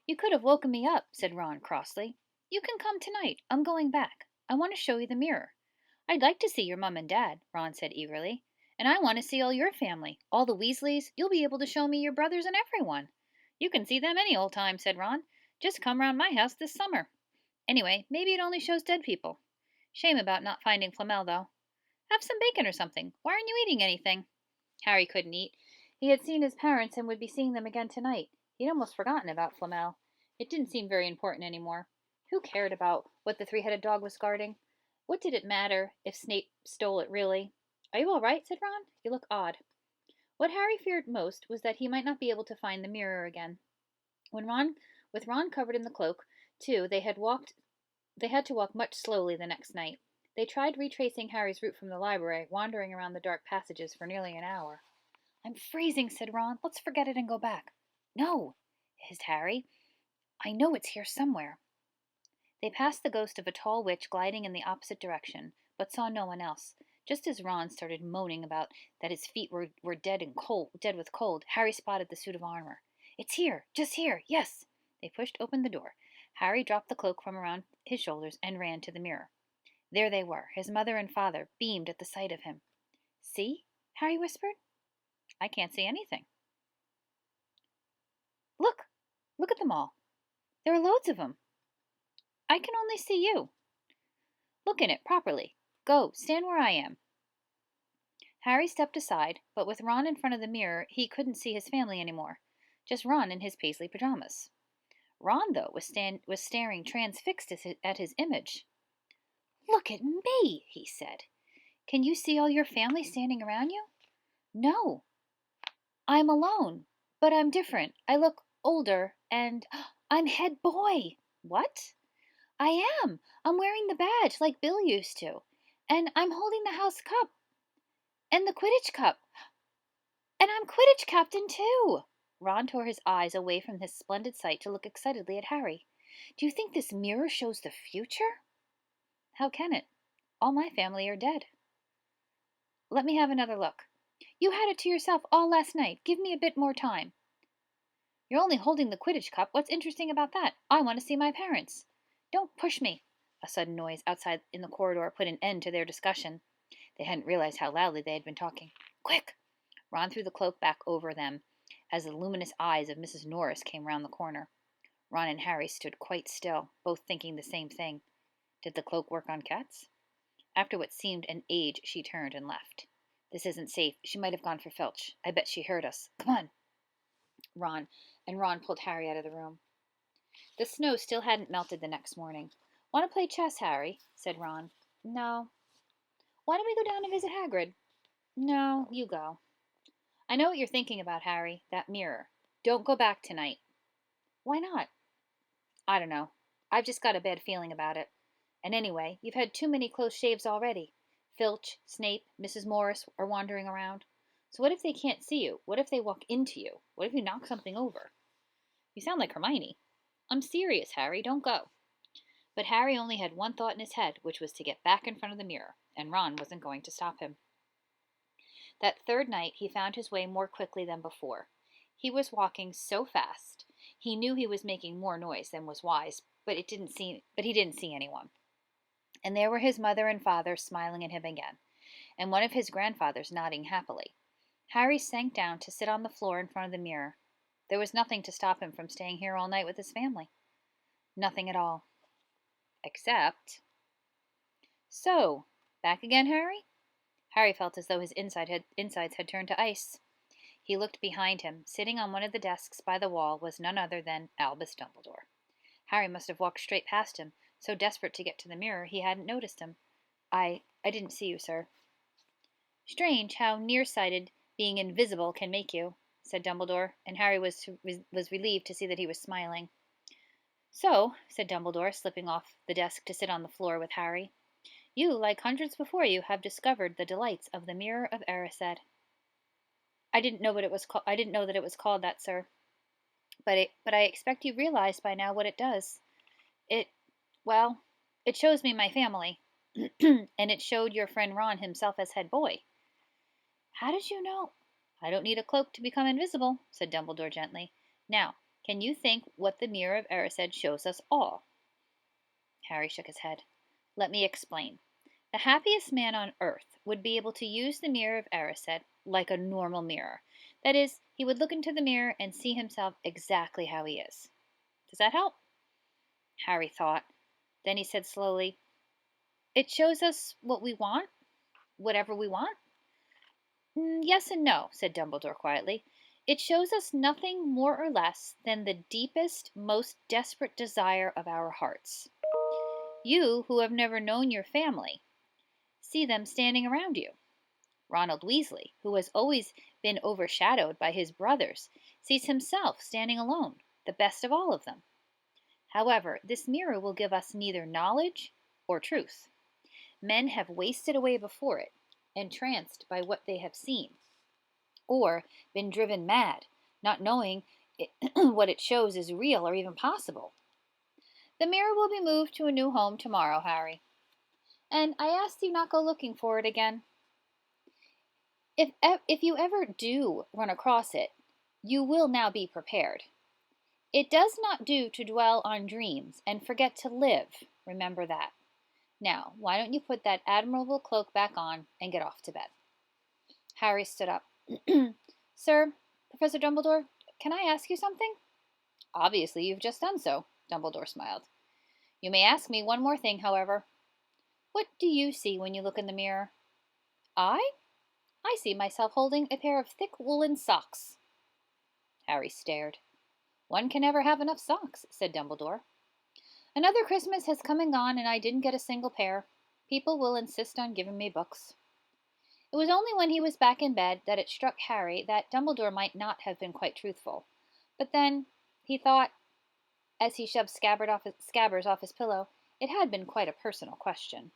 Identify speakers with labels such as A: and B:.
A: You could have woken me up, said Ron crossly. You can come tonight. I'm going back. I want to show you the mirror. I'd like to see your mum and dad, Ron said eagerly. And I want to see all your family, all the Weasleys. You'll be able to show me your brothers and everyone. You can see them any old time, said Ron. Just come round my house this summer. Anyway, maybe it only shows dead people. Shame about not finding Flamel, though. Have some bacon or something. Why aren't you eating anything? Harry couldn't eat. He had seen his parents and would be seeing them again tonight. He'd almost forgotten about Flamel. It didn't seem very important anymore. Who cared about what the three-headed dog was guarding? What did it matter if Snape stole it, really? Are you all right? Said Ron. You look odd. What Harry feared most was that he might not be able to find the mirror again. With Ron covered in the cloak, too, they had to walk much slowly the next night. They tried retracing Harry's route from the library, wandering around the dark passages for nearly an hour. I'm freezing, said Ron. Let's forget it and go back. No, hissed Harry. I know it's here somewhere. They passed the ghost of a tall witch gliding in the opposite direction, but saw no one else. Just as Ron started moaning about that his feet were dead with cold, Harry spotted the suit of armor. It's here, just here, yes. They pushed open the door. Harry dropped the cloak from around his shoulders and ran to the mirror. There they were. His mother and father beamed at the sight of him. See? Harry whispered. I can't see anything. Look! Look at them all. There are loads of them. I can only see you. Look in it properly. Go, stand where I am. Harry stepped aside, but with Ron in front of the mirror, he couldn't see his family anymore. Just Ron in his paisley pajamas. Ron, though, was staring transfixed at his image. Look at me, he said. Can you see all your family standing around you? No. I'm alone, but I'm different. I look older, and I'm head boy. What? I am. I'm wearing the badge like Bill used to. And I'm holding the house cup. And the Quidditch cup. And I'm Quidditch captain, too. Ron tore his eyes away from this splendid sight to look excitedly at Harry. Do you think this mirror shows the future? How can it? All my family are dead. Let me have another look. You had it to yourself all last night. Give me a bit more time. You're only holding the Quidditch cup. What's interesting about that? I want to see my parents. Don't push me. A sudden noise outside in the corridor put an end to their discussion. They hadn't realized how loudly they had been talking. Quick! Ron threw the cloak back over them as the luminous eyes of Mrs. Norris came round the corner. Ron and Harry stood quite still, both thinking the same thing. Did the cloak work on cats? After what seemed an age, she turned and left. This isn't safe. She might have gone for Filch. I bet she heard us. Come on. Ron pulled Harry out of the room. The snow still hadn't melted the next morning. Want to play chess, Harry? Said Ron. No. Why don't we go down and visit Hagrid? No, you go. I know what you're thinking about, Harry. That mirror. Don't go back tonight. Why not? I don't know. I've just got a bad feeling about it. And anyway, you've had too many close shaves already. Filch, Snape, Mrs. Morris are wandering around. So what if they can't see you? What if they walk into you? What if you knock something over? You sound like Hermione. I'm serious, Harry. Don't go. But Harry only had one thought in his head, which was to get back in front of the mirror, and Ron wasn't going to stop him. That third night he found his way more quickly than before. He was walking so fast. He knew he was making more noise than was wise, but he didn't see anyone. And there were his mother and father smiling at him again, and one of his grandfathers nodding happily. Harry sank down to sit on the floor in front of the mirror. There was nothing to stop him from staying here all night with his family. Nothing at all. Except... So, back again, Harry? Harry felt as though his insides had turned to ice. He looked behind him. Sitting on one of the desks by the wall was none other than Albus Dumbledore. Harry must have walked straight past him. So desperate to get to the mirror, he hadn't noticed him. I didn't see you, sir. Strange how nearsighted being invisible can make you, said Dumbledore, and Harry was relieved to see that he was smiling. So, said Dumbledore, slipping off the desk to sit on the floor with Harry, you, like hundreds before you, have discovered the delights of the Mirror of Erised. I didn't know that it was called that, sir. But I expect you realize by now what it does. Well, it shows me my family, and it showed your friend Ron himself as head boy. How did you know? I don't need a cloak to become invisible, said Dumbledore gently. Now, Can you think what the Mirror of Erised shows us all? Harry shook his head. Let me explain. The happiest man on earth would be able to use the Mirror of Erised like a normal mirror. That is, he would look into the mirror and see himself exactly how he is. Does that help? Harry thought. Then he said slowly, It shows us what we want, whatever we want. Yes and no, said Dumbledore quietly. It shows us nothing more or less than the deepest, most desperate desire of our hearts. You, who have never known your family, see them standing around you. Ronald Weasley, who has always been overshadowed by his brothers, sees himself standing alone, the best of all of them. However, this mirror will give us neither knowledge or truth. Men have wasted away before it, entranced by what they have seen, or been driven mad, not knowing what it shows is real or even possible. The mirror will be moved to a new home tomorrow, Harry. And I asked you not go looking for it again. If you ever do run across it, you will now be prepared. It does not do to dwell on dreams and forget to live. Remember that. Now, why don't you put that admirable cloak back on and get off to bed? Harry stood up. Sir, Professor Dumbledore, can I ask you something? Obviously, you've just done so, Dumbledore smiled. You may ask me one more thing, however. What do you see when you look in the mirror? I see myself holding a pair of thick woolen socks. Harry stared. One can never have enough socks, said Dumbledore. Another Christmas has come and gone, and I didn't get a single pair. People will insist on giving me books. It was only when he was back in bed that it struck Harry that Dumbledore might not have been quite truthful. But then, he thought, as he shoved Scabbers off his pillow, it had been quite a personal question.